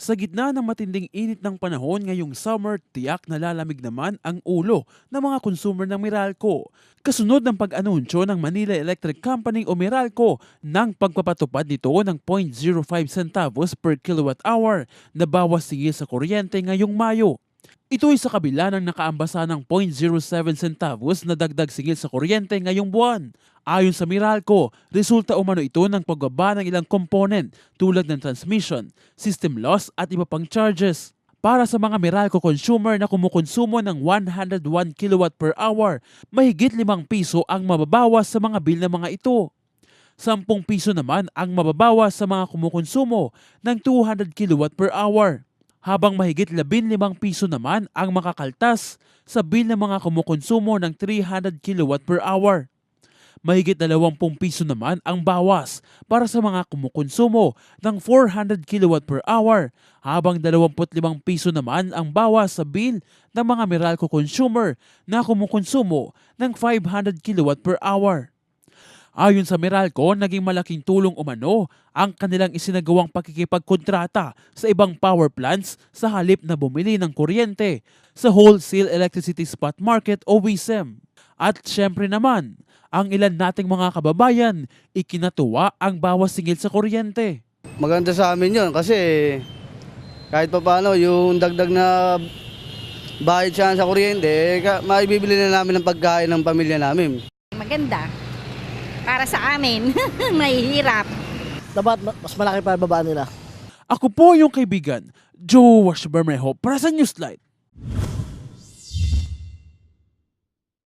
Sa gitna ng matinding init ng panahon ngayong summer, tiyak na lalamig naman ang ulo ng mga consumer ng Meralco. Kasunod ng pag-anunsyo ng Manila Electric Company o Meralco ng pagpapatupad nito ng 0.05 centavos per kilowatt hour na bawas singil sa kuryente ngayong Mayo. Ito ay sa kabila ng nakaambasa ng 0.07 centavos na dagdag singil sa kuryente ngayong buwan. Ayon sa Meralco, resulta umano ito ng pagbaba ng ilang component tulad ng transmission, system loss at iba pang charges. Para sa mga Meralco consumer na kumukonsumo ng 101 kilowatt per hour, mahigit 5 piso ang mababawas sa mga bill na mga ito. 10 piso naman ang mababawas sa mga kumukonsumo ng 200 kilowatt per hour. Habang mahigit 15 piso naman ang makakaltas sa bill ng mga kumukonsumo ng 300 kilowatt per hour. Mahigit 20 piso naman ang bawas para sa mga kumukonsumo ng 400 kilowatt per hour, habang 25 piso naman ang bawas sa bill ng mga Meralco consumer na kumukonsumo ng 500 kilowatt per hour. Ayon sa Meralco, naging malaking tulong umano ang kanilang isinagawang pakikipagkontrata sa ibang power plants sa halip na bumili ng kuryente sa Wholesale Electricity Spot Market o WESM. At syempre naman, ang ilan nating mga kababayan, ikinatuwa ang bawas singil sa kuryente. Maganda sa amin yun kasi kahit pa paano yung dagdag na bayad siya sa kuryente, maibibili na namin ng pagkain ng pamilya namin. Maganda. Para sa amin, mahihirap. Dapat mas malaki pa babaan nila. Ako po yung kaibigan, Joe Bermejo para sa Newslight.